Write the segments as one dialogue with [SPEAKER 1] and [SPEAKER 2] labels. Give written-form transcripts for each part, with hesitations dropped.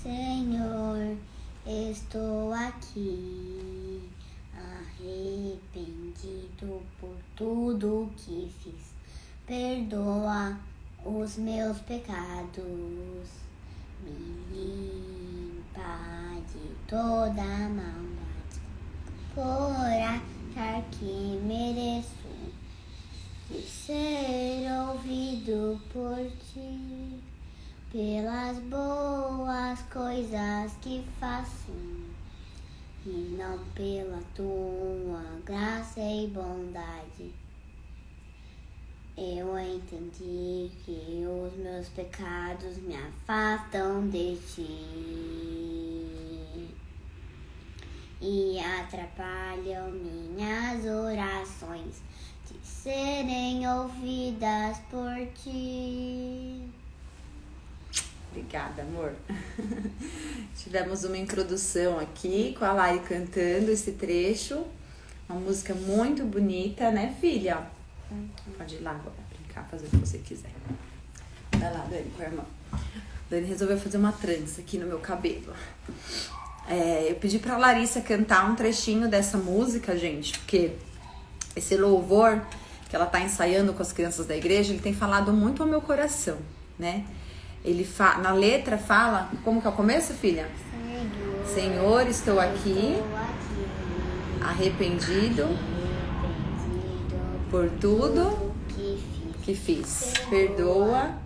[SPEAKER 1] Senhor, estou aqui, arrependido por tudo que fiz. Perdoa os meus pecados, me limpa de toda maldade, por achar que mereço de ser ouvido por ti, pelas boas coisas que faço, e não pela tua graça e bondade. Eu entendi que os meus pecados me afastam de ti e atrapalham minhas orações de serem ouvidas por ti.
[SPEAKER 2] Obrigada, amor. Tivemos uma introdução aqui com a Lari cantando esse trecho. Uma música muito bonita, né, filha? Pode ir lá agora brincar, fazer o que você quiser. Vai lá, Dani, com a irmã. Dani resolveu fazer uma trança aqui no meu cabelo. Eu pedi pra Larissa cantar um trechinho dessa música, gente, porque esse louvor que ela tá ensaiando com as crianças da igreja, ele tem falado muito ao meu coração, né? Ele na letra fala, como que é o começo, filha? Senhor, estou aqui, arrependido por tudo que fiz. Perdoa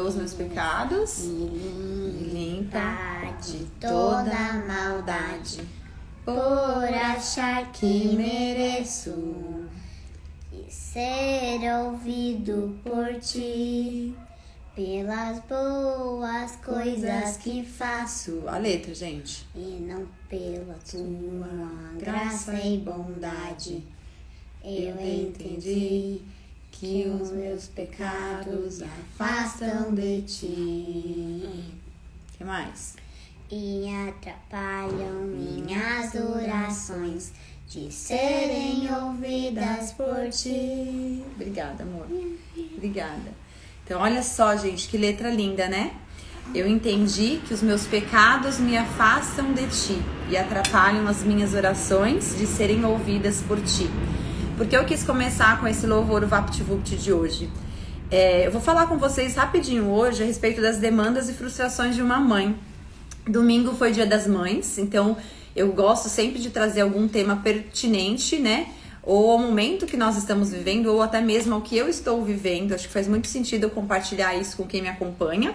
[SPEAKER 2] os meus pecados, me limpa de toda maldade, por achar que mereço de ser ouvido por ti, pelas boas coisas que faço. A letra, gente. E não pela tua graça e bondade. Eu entendi que os meus pecados afastam de ti. O que mais? E atrapalham minhas orações de serem ouvidas por ti. Obrigada, amor. Obrigada. Então, olha só, gente, que letra linda, né? Eu entendi que os meus pecados me afastam de ti e atrapalham as minhas orações de serem ouvidas por ti. Porque eu quis começar com esse louvor, o VaptVupt de hoje. Eu vou falar com vocês rapidinho hoje a respeito das demandas e frustrações de uma mãe. Domingo foi Dia das Mães, então eu gosto sempre de trazer algum tema pertinente, né? Ou ao momento que nós estamos vivendo, ou até mesmo ao que eu estou vivendo. Acho que faz muito sentido eu compartilhar isso com quem me acompanha,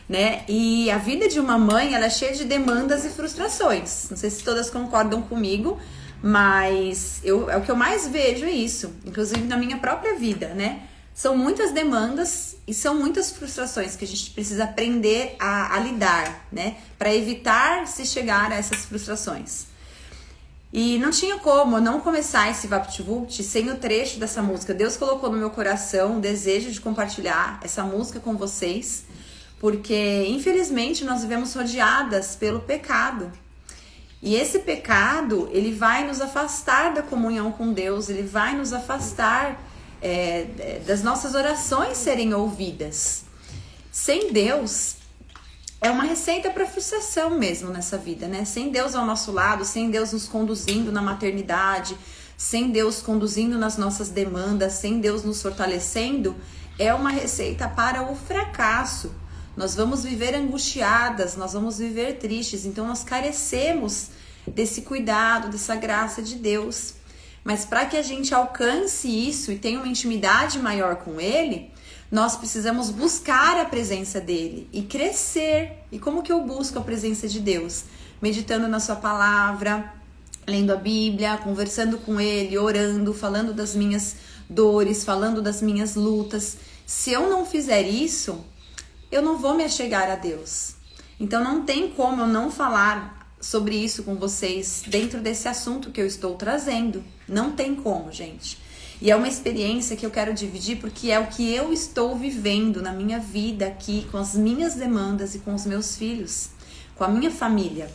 [SPEAKER 2] né? E a vida de uma mãe, ela é cheia de demandas e frustrações. Não sei se todas concordam comigo, mas é o que eu mais vejo é isso, inclusive na minha própria vida, né? São muitas demandas e são muitas frustrações que a gente precisa aprender a lidar, né? Para evitar se chegar a essas frustrações. E não tinha como eu não começar esse VaptVupt sem o trecho dessa música. Deus colocou no meu coração o desejo de compartilhar essa música com vocês, porque infelizmente nós vivemos rodeadas pelo pecado. E esse pecado, ele vai nos afastar da comunhão com Deus, ele vai nos afastar das nossas orações serem ouvidas. Sem Deus, é uma receita para frustração mesmo nessa vida, né? Sem Deus ao nosso lado, sem Deus nos conduzindo na maternidade, sem Deus conduzindo nas nossas demandas, sem Deus nos fortalecendo, é uma receita para o fracasso. Nós vamos viver angustiadas, nós vamos viver tristes, então nós carecemos desse cuidado, dessa graça de Deus. Mas para que a gente alcance isso e tenha uma intimidade maior com Ele, nós precisamos buscar a presença dele e crescer. E como que eu busco a presença de Deus? Meditando na sua palavra, lendo a Bíblia, conversando com ele, orando, falando das minhas dores, falando das minhas lutas. Se eu não fizer isso, eu não vou me achegar a Deus. Então não tem como eu não falar sobre isso com vocês dentro desse assunto que eu estou trazendo. Não tem como, gente. E é uma experiência que eu quero dividir porque é o que eu estou vivendo na minha vida aqui, com as minhas demandas e com os meus filhos, com a minha família.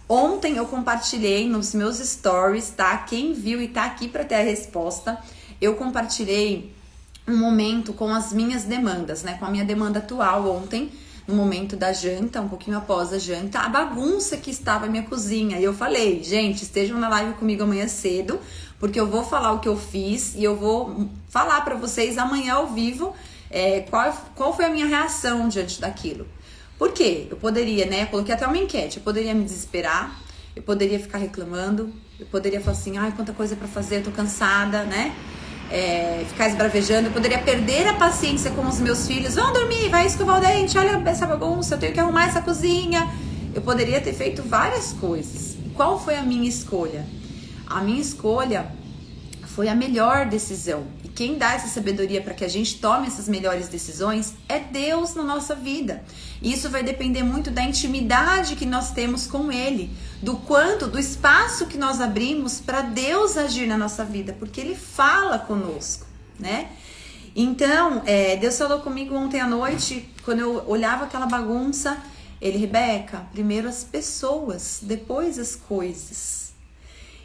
[SPEAKER 2] Ontem eu compartilhei nos meus stories, tá? Quem viu e tá aqui para ter a resposta, eu compartilhei um momento com as minhas demandas, né? Com a minha demanda atual ontem, no momento da janta, um pouquinho após a janta, a bagunça que estava a minha cozinha. E eu falei, gente, estejam na live comigo amanhã cedo, porque eu vou falar o que eu fiz e eu vou falar para vocês amanhã ao vivo qual foi a minha reação diante daquilo. Por quê? Eu poderia, né, coloquei até uma enquete, eu poderia me desesperar, eu poderia ficar reclamando, eu poderia falar assim, ai, quanta coisa pra fazer, eu tô cansada, né? Ficar esbravejando, eu poderia perder a paciência com os meus filhos, vão dormir, vai escovar o dente, olha essa bagunça, eu tenho que arrumar essa cozinha. Eu poderia ter feito várias coisas. Qual foi a minha escolha? A minha escolha foi a melhor decisão. E quem dá essa sabedoria para que a gente tome essas melhores decisões é Deus na nossa vida. E isso vai depender muito da intimidade que nós temos com Ele, do espaço que nós abrimos para Deus agir na nossa vida, porque Ele fala conosco, né? Então, Deus falou comigo ontem à noite, quando eu olhava aquela bagunça, Ele, Rebeca, primeiro as pessoas, depois as coisas.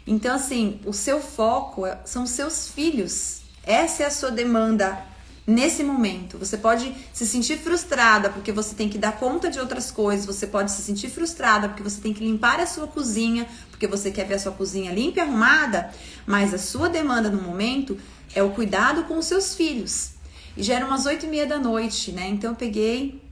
[SPEAKER 2] Então, assim, o seu foco são os seus filhos. Essa é a sua demanda nesse momento. Você pode se sentir frustrada porque você tem que dar conta de outras coisas. Você pode se sentir frustrada porque você tem que limpar a sua cozinha, porque você quer ver a sua cozinha limpa e arrumada. Mas a sua demanda no momento é o cuidado com os seus filhos. E já eram umas 8h30 da noite, né? Então eu peguei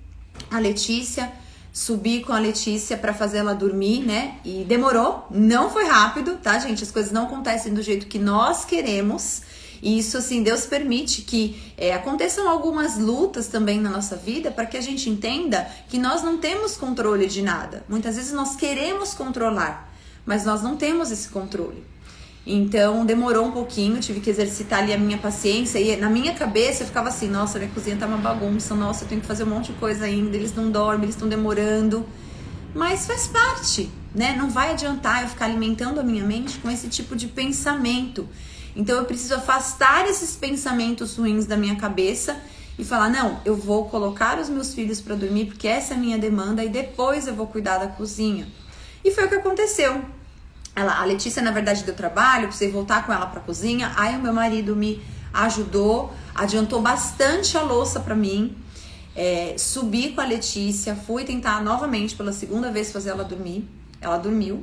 [SPEAKER 2] a Letícia, subi com a Letícia pra fazer ela dormir, né? E demorou, não foi rápido, tá, gente? As coisas não acontecem do jeito que nós queremos. E isso, assim, Deus permite que aconteçam algumas lutas também na nossa vida para que a gente entenda que nós não temos controle de nada. Muitas vezes nós queremos controlar, mas nós não temos esse controle. Então, demorou um pouquinho, tive que exercitar ali a minha paciência. E na minha cabeça eu ficava assim, nossa, minha cozinha tá uma bagunça, nossa, eu tenho que fazer um monte de coisa ainda, eles não dormem, eles estão demorando. Mas faz parte, né? Não vai adiantar eu ficar alimentando a minha mente com esse tipo de pensamento. Então, eu preciso afastar esses pensamentos ruins da minha cabeça e falar, não, eu vou colocar os meus filhos para dormir porque essa é a minha demanda e depois eu vou cuidar da cozinha. E foi o que aconteceu. A Letícia, na verdade, deu trabalho, precisei voltar com ela pra cozinha. Aí o meu marido me ajudou, adiantou bastante a louça pra mim. Subi com a Letícia, fui tentar novamente pela segunda vez fazer ela dormir. Ela dormiu.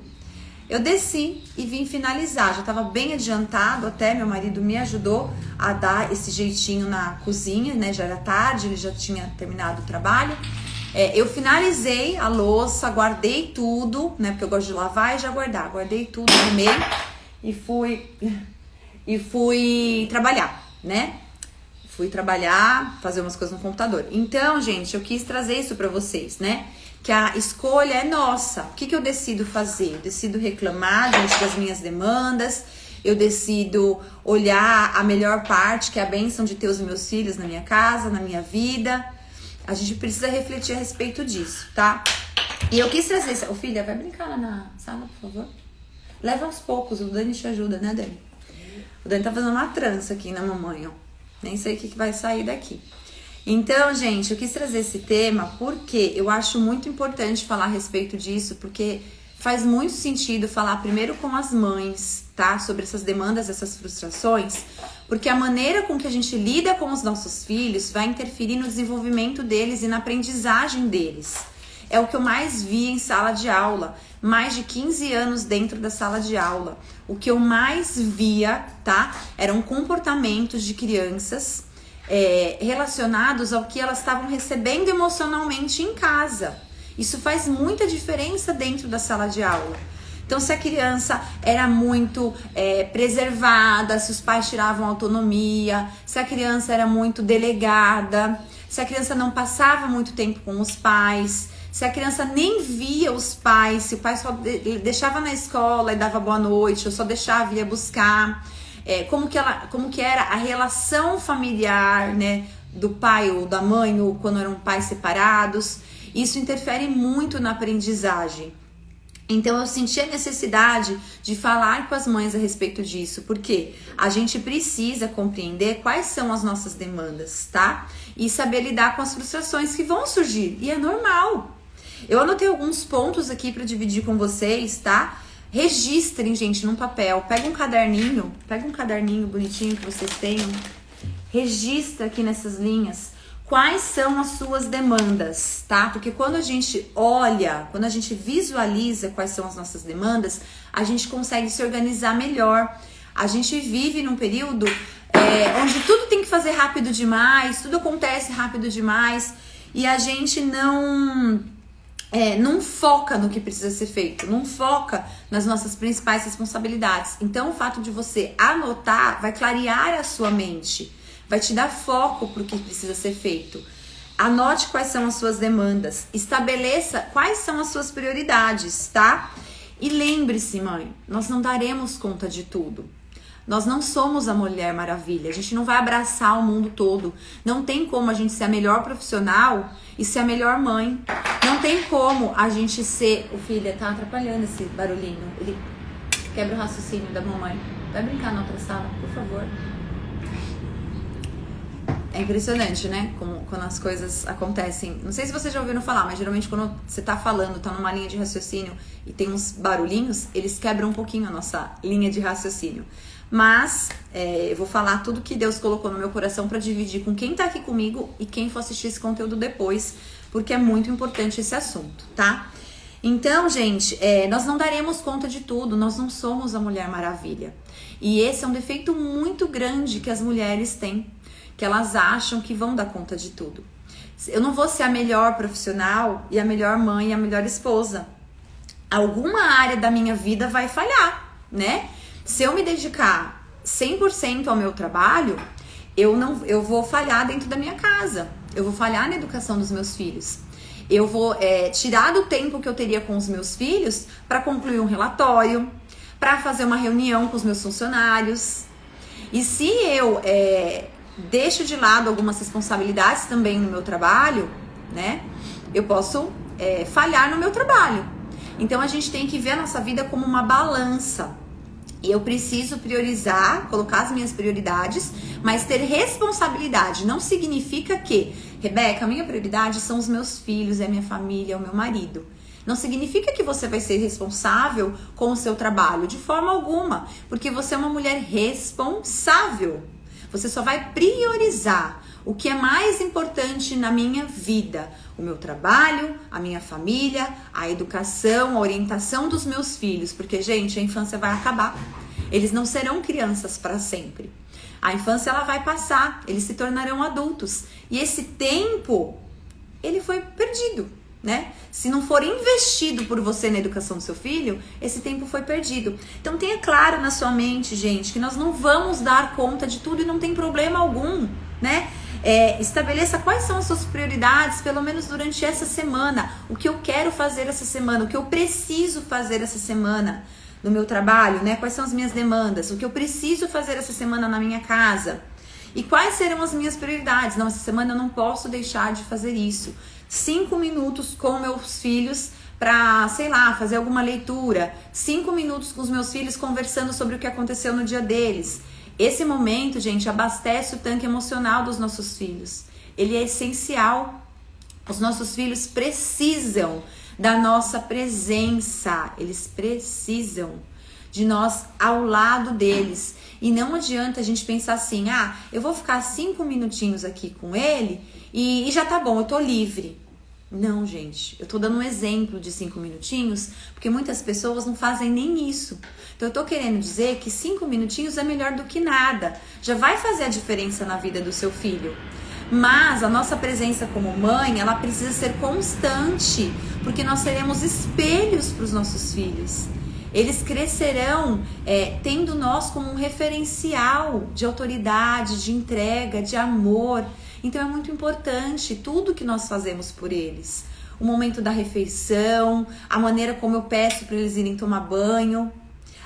[SPEAKER 2] Eu desci e vim finalizar. Já estava bem adiantado até, meu marido me ajudou a dar esse jeitinho na cozinha, né? Já era tarde, ele já tinha terminado o trabalho. Eu finalizei a louça, guardei tudo, né? Porque eu gosto de lavar e já guardar. Guardei tudo, arrumei e fui trabalhar, né? Fui trabalhar, fazer umas coisas no computador. Então, gente, eu quis trazer isso pra vocês, né? Que a escolha é nossa. O que eu decido fazer? Eu decido reclamar diante das minhas demandas. Eu decido olhar a melhor parte, que é a bênção de ter os meus filhos na minha casa, na minha vida. A gente precisa refletir a respeito disso, tá? E eu quis trazer isso. Ô, filha, vai brincar lá na sala, por favor? Leva aos poucos, o Dani te ajuda, né, Dani? O Dani tá fazendo uma trança aqui na mamãe, ó. Nem sei o que vai sair daqui. Então, gente, eu quis trazer esse tema porque eu acho muito importante falar a respeito disso, porque faz muito sentido falar primeiro com as mães, tá? Sobre essas demandas, essas frustrações, porque a maneira com que a gente lida com os nossos filhos vai interferir no desenvolvimento deles e na aprendizagem deles. É o que eu mais vi em sala de aula, mais de 15 anos dentro da sala de aula. O que eu mais via, tá? Eram comportamentos de crianças relacionados ao que elas estavam recebendo emocionalmente em casa. Isso faz muita diferença dentro da sala de aula. Então, se a criança era muito preservada, se os pais tiravam autonomia, se a criança era muito delegada, se a criança não passava muito tempo com os pais, se a criança nem via os pais, se o pai só deixava na escola e dava boa noite, ou só deixava e ia buscar, como que era a relação familiar, né, do pai ou da mãe, ou quando eram pais separados. Isso interfere muito na aprendizagem. Então eu senti a necessidade de falar com as mães a respeito disso, porque a gente precisa compreender quais são as nossas demandas, tá? E saber lidar com as frustrações que vão surgir, e é normal. Eu anotei alguns pontos aqui para dividir com vocês, tá? Registrem, gente, num papel. Pega um caderninho bonitinho que vocês tenham. Registra aqui nessas linhas quais são as suas demandas, tá? Porque quando a gente olha, quando a gente visualiza quais são as nossas demandas, a gente consegue se organizar melhor. A gente vive num período onde tudo tem que fazer rápido demais, tudo acontece rápido demais, e a gente não foca no que precisa ser feito, não foca nas nossas principais responsabilidades. Então, o fato de você anotar vai clarear a sua mente, vai te dar foco para o que precisa ser feito. Anote quais são as suas demandas, estabeleça quais são as suas prioridades, tá? E lembre-se, mãe, nós não daremos conta de tudo. Nós não somos a Mulher Maravilha, a gente não vai abraçar o mundo todo. Não tem como a gente ser a melhor profissional e ser a melhor mãe. Não tem como a gente ser... O filho tá atrapalhando esse barulhinho, ele quebra o raciocínio da mamãe. Vai brincar na outra sala, por favor. É impressionante, né? Como quando as coisas acontecem. Não sei se vocês já ouviram falar, mas geralmente quando você tá falando, tá numa linha de raciocínio e tem uns barulhinhos, eles quebram um pouquinho a nossa linha de raciocínio. Mas eu vou falar tudo que Deus colocou no meu coração para dividir com quem tá aqui comigo e quem for assistir esse conteúdo depois, porque é muito importante esse assunto, tá? Então, gente, nós não daremos conta de tudo, nós não somos a Mulher Maravilha. E esse é um defeito muito grande que as mulheres têm, que elas acham que vão dar conta de tudo. Eu não vou ser a melhor profissional e a melhor mãe e a melhor esposa. Alguma área da minha vida vai falhar, né? Se eu me dedicar 100% ao meu trabalho, eu vou falhar dentro da minha casa. Eu vou falhar na educação dos meus filhos. Eu vou tirar do tempo que eu teria com os meus filhos para concluir um relatório, para fazer uma reunião com os meus funcionários. E se eu deixo de lado algumas responsabilidades também no meu trabalho, né? Eu posso falhar no meu trabalho. Então a gente tem que ver a nossa vida como uma balança. E eu preciso priorizar, colocar as minhas prioridades, mas ter responsabilidade. Não significa que, Rebeca, a minha prioridade são os meus filhos, é a minha família, é o meu marido. Não significa que você vai ser responsável com o seu trabalho, de forma alguma. Porque você é uma mulher responsável. Você só vai priorizar o que é mais importante na minha vida. O meu trabalho, a minha família, a educação, a orientação dos meus filhos. Porque, gente, a infância vai acabar. Eles não serão crianças para sempre. A infância, ela vai passar. Eles se tornarão adultos. E esse tempo, ele foi perdido, né? Se não for investido por você na educação do seu filho, esse tempo foi perdido. Então, tenha claro na sua mente, gente, que nós não vamos dar conta de tudo e não tem problema algum, né? Estabeleça quais são as suas prioridades, pelo menos durante essa semana. O que eu quero fazer essa semana, o que eu preciso fazer essa semana no meu trabalho, né? Quais são as minhas demandas, o que eu preciso fazer essa semana na minha casa. E quais serão as minhas prioridades? Não, essa semana eu não posso deixar de fazer isso. 5 minutos com meus filhos para, sei lá, fazer alguma leitura. 5 minutos com os meus filhos conversando sobre o que aconteceu no dia deles. Esse momento, gente, abastece o tanque emocional dos nossos filhos. Ele é essencial. Os nossos filhos precisam da nossa presença. Eles precisam de nós ao lado deles. E não adianta a gente pensar assim, eu vou ficar 5 minutinhos aqui com ele e já tá bom, eu tô livre. Não, gente, eu tô dando um exemplo de 5 minutinhos, porque muitas pessoas não fazem nem isso. Então eu tô querendo dizer que 5 minutinhos é melhor do que nada. Já vai fazer a diferença na vida do seu filho. Mas a nossa presença como mãe, ela precisa ser constante, porque nós seremos espelhos para os nossos filhos. Eles crescerão tendo nós como um referencial de autoridade, de entrega, de amor. Então é muito importante tudo que nós fazemos por eles. O momento da refeição, a maneira como eu peço para eles irem tomar banho.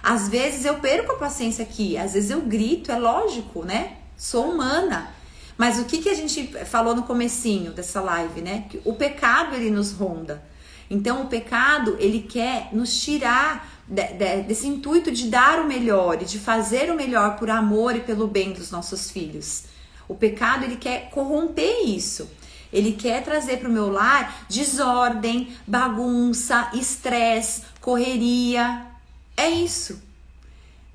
[SPEAKER 2] Às vezes eu perco a paciência aqui, às vezes eu grito, é lógico, né? Sou humana. Mas o que a gente falou no comecinho dessa live, né? Que o pecado, ele nos ronda. Então o pecado, ele quer nos tirar desse intuito de dar o melhor e de fazer o melhor por amor e pelo bem dos nossos filhos. O pecado, ele quer corromper isso. Ele quer trazer para o meu lar desordem, bagunça, estresse, correria. É isso.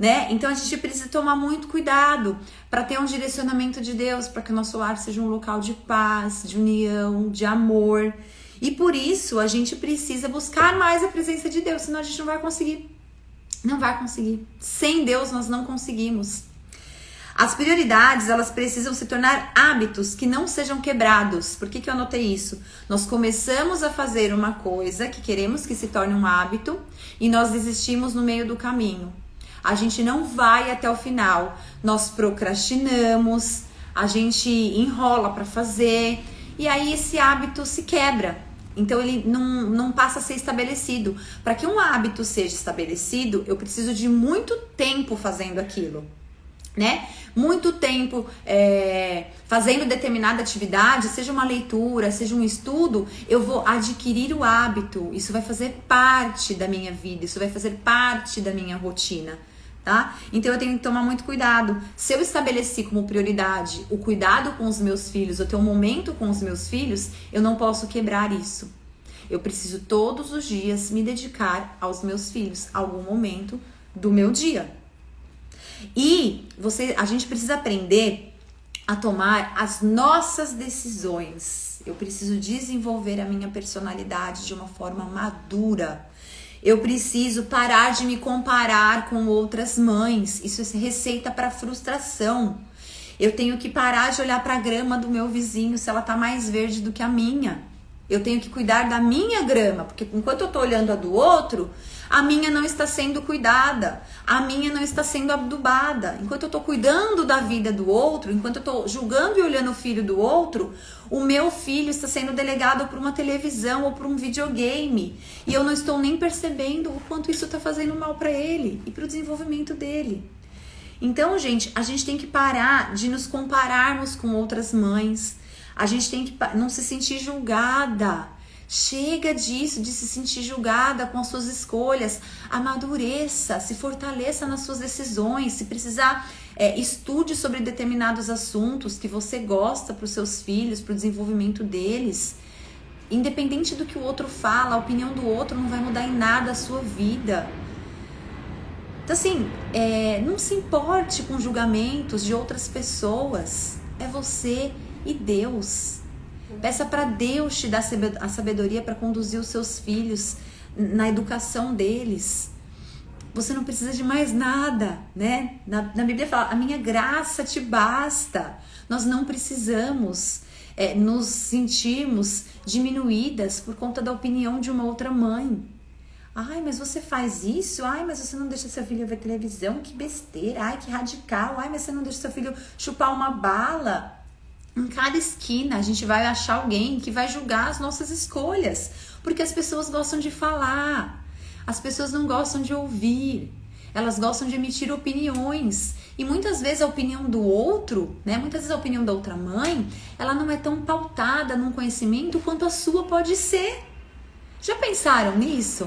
[SPEAKER 2] né? Então a gente precisa tomar muito cuidado para ter um direcionamento de Deus, para que o nosso lar seja um local de paz, de união, de amor. E por isso a gente precisa buscar mais a presença de Deus, senão a gente não vai conseguir. Não vai conseguir. Sem Deus nós não conseguimos. As prioridades, elas precisam se tornar hábitos que não sejam quebrados. Por que eu anotei isso? Nós começamos a fazer uma coisa que queremos que se torne um hábito e nós desistimos no meio do caminho. A gente não vai até o final. Nós procrastinamos, a gente enrola para fazer e aí esse hábito se quebra. Então ele não passa a ser estabelecido. Para que um hábito seja estabelecido, eu preciso de muito tempo fazendo aquilo, né? Muito tempo fazendo determinada atividade, seja uma leitura, seja um estudo, eu vou adquirir o hábito. Isso vai fazer parte da minha vida, isso vai fazer parte da minha rotina, tá? Então eu tenho que tomar muito cuidado. Se eu estabeleci como prioridade o cuidado com os meus filhos, eu ter um momento com os meus filhos, eu não posso quebrar isso. Eu preciso todos os dias me dedicar aos meus filhos, a algum momento do meu dia. E a gente precisa aprender a tomar as nossas decisões. Eu preciso desenvolver a minha personalidade de uma forma madura. Eu preciso parar de me comparar com outras mães. Isso é receita para frustração. Eu tenho que parar de olhar para a grama do meu vizinho se ela tá mais verde do que a minha. Eu tenho que cuidar da minha grama, porque enquanto eu tô olhando a do outro, a minha não está sendo cuidada, a minha não está sendo adubada. Enquanto eu tô cuidando da vida do outro, enquanto eu tô julgando e olhando o filho do outro, o meu filho está sendo delegado por uma televisão ou por um videogame. E eu não estou nem percebendo o quanto isso está fazendo mal para ele e para o desenvolvimento dele. Então, gente, a gente tem que parar de nos compararmos com outras mães. A gente tem que não se sentir julgada. Chega disso, de se sentir julgada com as suas escolhas. Amadureça, se fortaleça nas suas decisões. Se precisar, estude sobre determinados assuntos que você gosta para os seus filhos, para o desenvolvimento deles. Independente do que o outro fala, a opinião do outro não vai mudar em nada a sua vida. Então assim, não se importe com julgamentos de outras pessoas. É você e Deus. Peça para Deus te dar a sabedoria para conduzir os seus filhos na educação deles. Você não precisa de mais nada, né? Na Bíblia fala, a minha graça te basta. Nós não precisamos nos sentirmos diminuídas por conta da opinião de uma outra mãe. Ai, mas você faz isso? Ai, mas você não deixa seu filho ver televisão? Que besteira. Ai, que radical. Ai, mas você não deixa seu filho chupar uma bala. Em cada esquina a gente vai achar alguém que vai julgar as nossas escolhas, porque as pessoas gostam de falar, as pessoas não gostam de ouvir, elas gostam de emitir opiniões, e muitas vezes a opinião do outro, né, muitas vezes a opinião da outra mãe, ela não é tão pautada num conhecimento quanto a sua pode ser. Já pensaram nisso?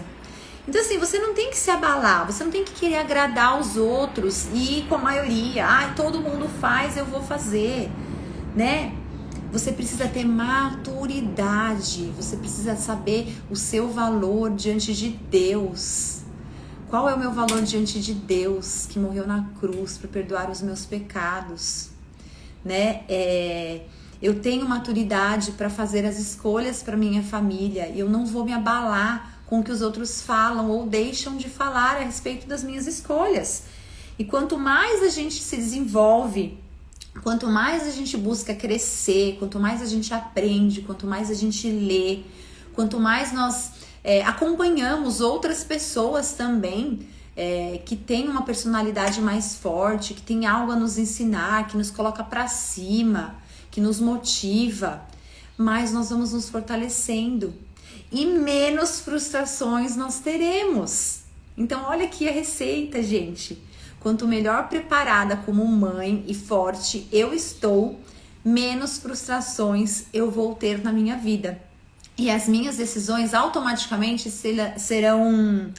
[SPEAKER 2] Então assim, você não tem que se abalar, você não tem que querer agradar os outros e ir com a maioria, todo mundo faz, eu vou fazer. Né? Você precisa ter maturidade, você precisa saber o seu valor diante de Deus. Qual é o meu valor diante de Deus que morreu na cruz para perdoar os meus pecados? Né? Eu tenho maturidade para fazer as escolhas para minha família e eu não vou me abalar com o que os outros falam ou deixam de falar a respeito das minhas escolhas. E quanto mais a gente se desenvolve, quanto mais a gente busca crescer, quanto mais a gente aprende, quanto mais a gente lê, quanto mais nós acompanhamos outras pessoas também que têm uma personalidade mais forte, que tem algo a nos ensinar, que nos coloca para cima, que nos motiva, mais nós vamos nos fortalecendo e menos frustrações nós teremos. Então olha aqui a receita, gente. Quanto melhor preparada como mãe e forte eu estou, menos frustrações eu vou ter na minha vida. E as minhas decisões automaticamente serão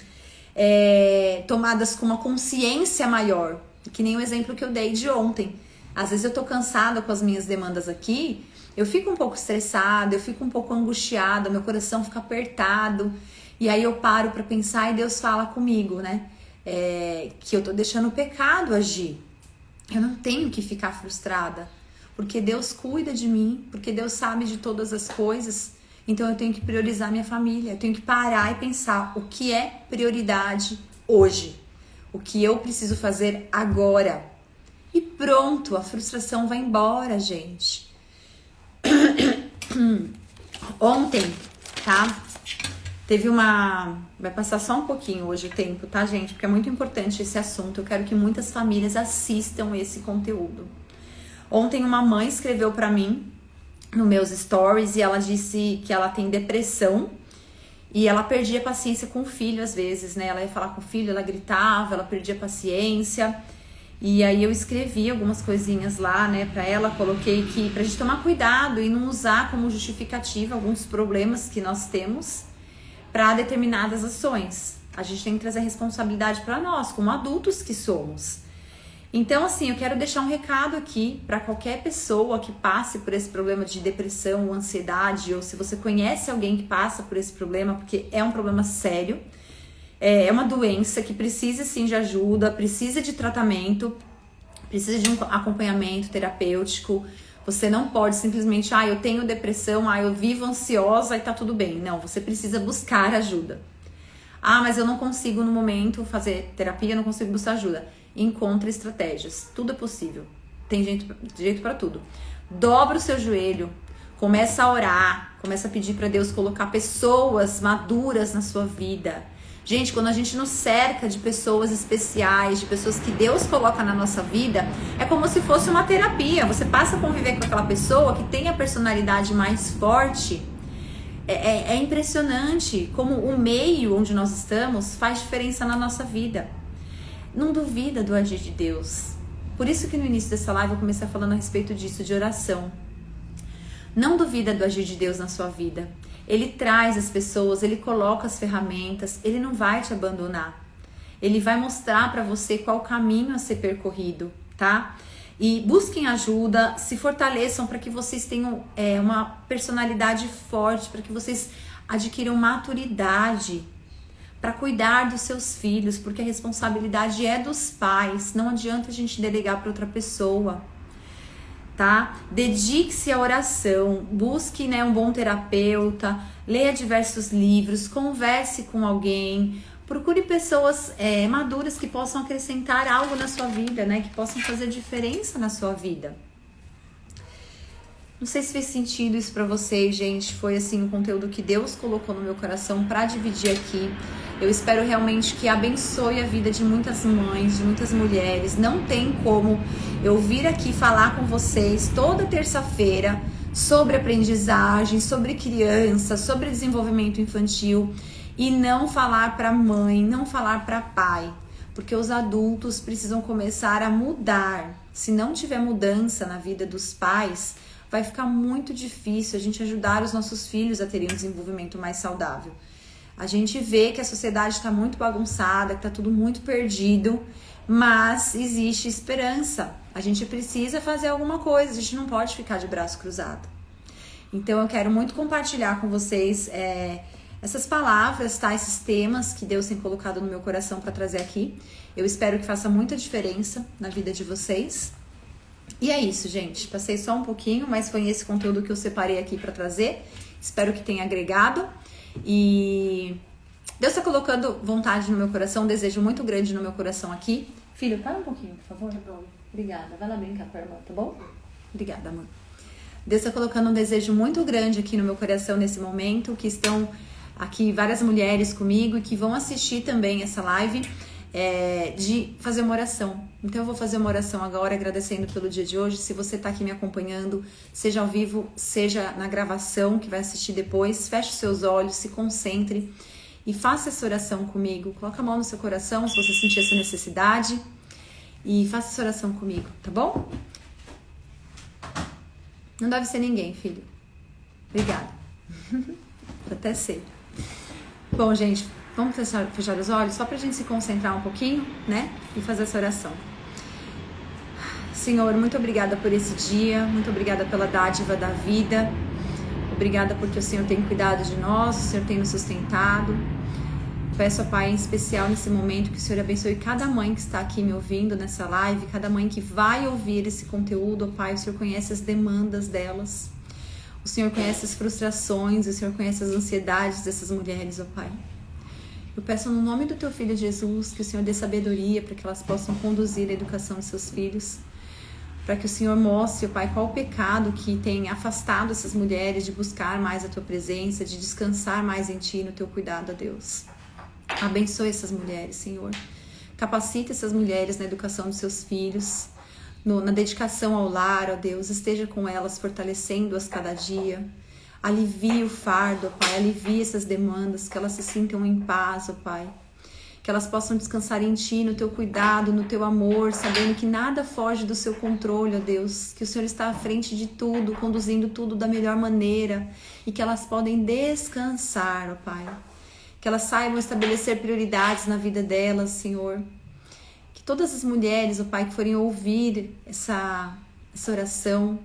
[SPEAKER 2] tomadas com uma consciência maior. Que nem o exemplo que eu dei de ontem. Às vezes eu tô cansada com as minhas demandas aqui, eu fico um pouco estressada, eu fico um pouco angustiada, meu coração fica apertado. E aí eu paro para pensar e Deus fala comigo, né? que eu tô deixando o pecado agir. Eu não tenho que ficar frustrada, porque Deus cuida de mim, porque Deus sabe de todas as coisas. Então eu tenho que priorizar minha família, eu tenho que parar e pensar o que é prioridade hoje, o que eu preciso fazer agora. E pronto, a frustração vai embora, gente. Ontem, tá? Teve uma... Vai passar só um pouquinho hoje o tempo, tá, gente? Porque é muito importante esse assunto. Eu quero que muitas famílias assistam esse conteúdo. Ontem uma mãe escreveu pra mim nos meus stories e ela disse que ela tem depressão e ela perdia paciência com o filho às vezes, né? Ela ia falar com o filho, ela gritava, ela perdia paciência. E aí eu escrevi algumas coisinhas lá, né, pra ela, coloquei que pra gente tomar cuidado e não usar como justificativa alguns problemas que nós temos para determinadas ações. A gente tem que trazer responsabilidade para nós, como adultos que somos. Então, assim, eu quero deixar um recado aqui para qualquer pessoa que passe por esse problema de depressão ou ansiedade, ou se você conhece alguém que passa por esse problema, porque é um problema sério. É uma doença que precisa sim de ajuda, precisa de tratamento, precisa de um acompanhamento terapêutico. Você não pode simplesmente, eu tenho depressão, eu vivo ansiosa e tá tudo bem. Não, você precisa buscar ajuda. Mas eu não consigo no momento fazer terapia, eu não consigo buscar ajuda. Encontre estratégias, tudo é possível. Tem jeito para tudo. Dobra o seu joelho, começa a orar, começa a pedir para Deus colocar pessoas maduras na sua vida. Gente, quando a gente nos cerca de pessoas especiais, de pessoas que Deus coloca na nossa vida, é como se fosse uma terapia. Você passa a conviver com aquela pessoa que tem a personalidade mais forte. É impressionante como o meio onde nós estamos faz diferença na nossa vida. Não duvida do agir de Deus. Por isso que no início dessa live eu comecei falando a respeito disso, de oração. Não duvida do agir de Deus na sua vida. Ele traz as pessoas, ele coloca as ferramentas, ele não vai te abandonar. Ele vai mostrar para você qual caminho a ser percorrido, tá? E busquem ajuda, se fortaleçam para que vocês tenham uma personalidade forte, para que vocês adquiram maturidade para cuidar dos seus filhos, porque a responsabilidade é dos pais, não adianta a gente delegar para outra pessoa. Tá? Dedique-se à oração, busque, né, um bom terapeuta, leia diversos livros, converse com alguém, procure pessoas maduras que possam acrescentar algo na sua vida, né, que possam fazer diferença na sua vida. Não sei se fez sentido isso pra vocês, gente. Foi assim um conteúdo que Deus colocou no meu coração pra dividir aqui. Eu espero realmente que abençoe a vida de muitas mães, de muitas mulheres. Não tem como eu vir aqui falar com vocês toda terça-feira sobre aprendizagem, sobre criança, sobre desenvolvimento infantil e não falar pra mãe, não falar pra pai. Porque os adultos precisam começar a mudar. Se não tiver mudança na vida dos pais, vai ficar muito difícil a gente ajudar os nossos filhos a terem um desenvolvimento mais saudável. A gente vê que a sociedade está muito bagunçada, que está tudo muito perdido, mas existe esperança. A gente precisa fazer alguma coisa, a gente não pode ficar de braço cruzado. Então eu quero muito compartilhar com vocês essas palavras, tá? Esses temas que Deus tem colocado no meu coração para trazer aqui. Eu espero que faça muita diferença na vida de vocês. E é isso, gente. Passei só um pouquinho, mas foi esse conteúdo que eu separei aqui para trazer. Espero que tenha agregado. E Deus está colocando vontade no meu coração, um desejo muito grande no meu coração aqui. Filho, para um pouquinho, por favor. Tá bom. Obrigada. Vai lá brincar com a irmã, tá bom? Obrigada, amor. Deus está colocando um desejo muito grande aqui no meu coração nesse momento, que estão aqui várias mulheres comigo e que vão assistir também essa live. De fazer uma oração. Então eu vou fazer uma oração agora agradecendo pelo dia de hoje. Se você está aqui me acompanhando, seja ao vivo, seja na gravação que vai assistir depois, feche os seus olhos, se concentre e faça essa oração comigo. Coloca a mão no seu coração se você sentir essa necessidade e faça essa oração comigo, tá bom? Não deve ser ninguém, filho. Obrigada. Até ser. Bom, gente, vamos fechar os olhos só pra gente se concentrar um pouquinho, né? E fazer essa oração. Senhor, muito obrigada por esse dia. Muito obrigada pela dádiva da vida. Obrigada porque o Senhor tem cuidado de nós, o Senhor tem nos sustentado. Peço, ó Pai, em especial nesse momento, que o Senhor abençoe cada mãe que está aqui me ouvindo nessa live, cada mãe que vai ouvir esse conteúdo, ó Pai. O Senhor conhece as demandas delas, o Senhor conhece as frustrações, o Senhor conhece as ansiedades dessas mulheres, ó Pai. Eu peço no nome do Teu Filho Jesus, que o Senhor dê sabedoria para que elas possam conduzir a educação de seus filhos, para que o Senhor mostre, ó Pai, qual o pecado que tem afastado essas mulheres de buscar mais a Tua presença, de descansar mais em Ti, no Teu cuidado, ó Deus. Abençoe essas mulheres, Senhor. Capacite essas mulheres na educação dos seus filhos, na dedicação ao lar, ó Deus. Esteja com elas, fortalecendo-as cada dia. Alivie o fardo, ó Pai. Alivie essas demandas, que elas se sintam em paz, ó Pai. Que elas possam descansar em Ti, no Teu cuidado, no Teu amor, sabendo que nada foge do Seu controle, ó Deus. Que o Senhor está à frente de tudo, conduzindo tudo da melhor maneira. E que elas podem descansar, ó Pai. Que elas saibam estabelecer prioridades na vida delas, Senhor. Que todas as mulheres, ó Pai, que forem ouvir essa oração,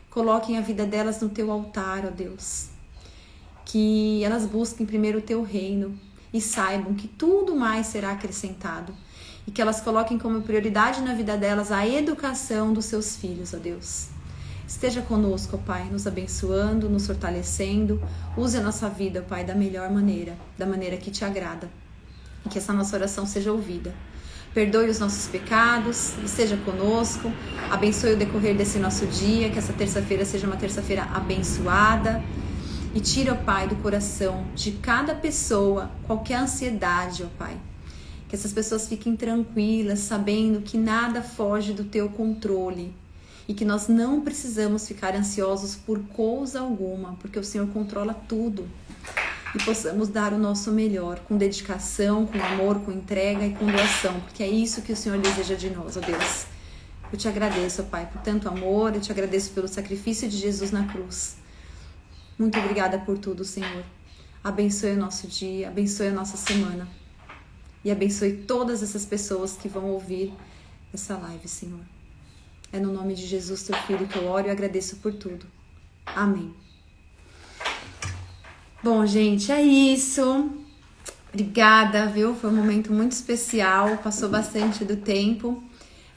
[SPEAKER 2] coloquem a vida delas no Teu altar, ó Deus. Que elas busquem primeiro o Teu reino e saibam que tudo mais será acrescentado. E que elas coloquem como prioridade na vida delas a educação dos seus filhos, ó Deus. Esteja conosco, ó Pai, nos abençoando, nos fortalecendo. Use a nossa vida, ó Pai, da melhor maneira, da maneira que Te agrada. E que essa nossa oração seja ouvida. Perdoe os nossos pecados, esteja conosco. Abençoe o decorrer desse nosso dia, que essa terça-feira seja uma terça-feira abençoada. E tira, ó Pai, do coração de cada pessoa qualquer ansiedade, ó Pai. Que essas pessoas fiquem tranquilas, sabendo que nada foge do Teu controle. E que nós não precisamos ficar ansiosos por coisa alguma, porque o Senhor controla tudo. E possamos dar o nosso melhor, com dedicação, com amor, com entrega e com doação, porque é isso que o Senhor deseja de nós, ó Deus. Eu Te agradeço, ó Pai, por tanto amor, eu Te agradeço pelo sacrifício de Jesus na cruz. Muito obrigada por tudo, Senhor. Abençoe o nosso dia, abençoe a nossa semana. E abençoe todas essas pessoas que vão ouvir essa live, Senhor. É no nome de Jesus, Teu Filho, que eu oro e agradeço por tudo. Amém. Bom, gente, é isso. Obrigada, viu? Foi um momento muito especial, passou bastante do tempo,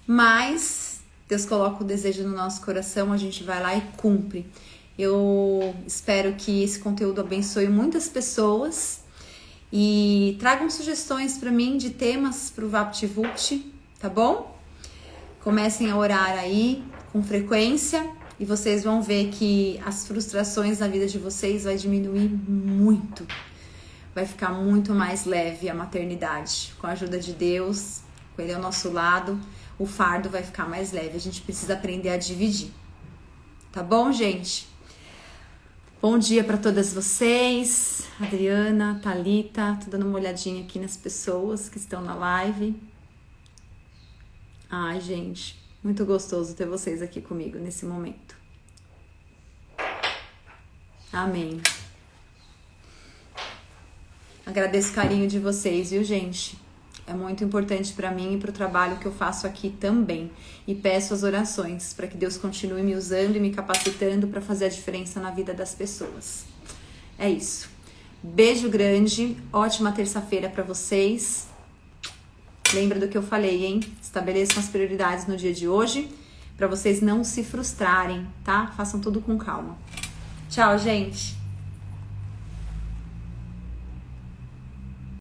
[SPEAKER 2] mas Deus coloca o desejo no nosso coração, a gente vai lá e cumpre. Eu espero que esse conteúdo abençoe muitas pessoas e tragam sugestões para mim de temas para o VaptVupt, tá bom? Comecem a orar aí com frequência e vocês vão ver que as frustrações na vida de vocês vai diminuir muito. Vai ficar muito mais leve a maternidade. Com a ajuda de Deus, com Ele ao nosso lado, o fardo vai ficar mais leve. A gente precisa aprender a dividir. Tá bom, gente? Bom dia para todas vocês. Adriana, Thalita, tô dando uma olhadinha aqui nas pessoas que estão na live. Ai, gente, muito gostoso ter vocês aqui comigo nesse momento. Amém. Agradeço o carinho de vocês, viu, gente? É muito importante para mim e para o trabalho que eu faço aqui também. E peço as orações para que Deus continue me usando e me capacitando para fazer a diferença na vida das pessoas. É isso. Beijo grande, ótima terça-feira para vocês. Lembra do que eu falei, hein? Estabeleçam as prioridades no dia de hoje para vocês não se frustrarem, tá? Façam tudo com calma. Tchau, gente!